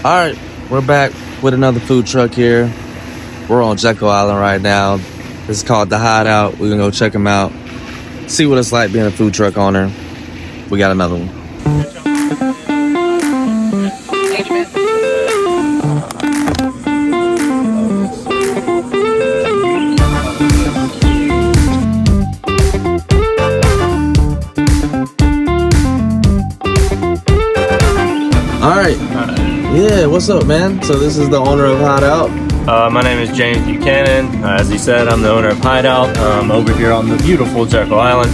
All right, we're back with another food truck here. We're on Jekyll Island right now. This is called the Hideout. We're gonna go check them out, see what it's like being a food truck owner. We got another one. All right. Yeah, what's up, man? So this is the owner of Hideout. My name is James Buchanan. As he said, I'm the owner of Hideout over here on the beautiful Jekyll Island.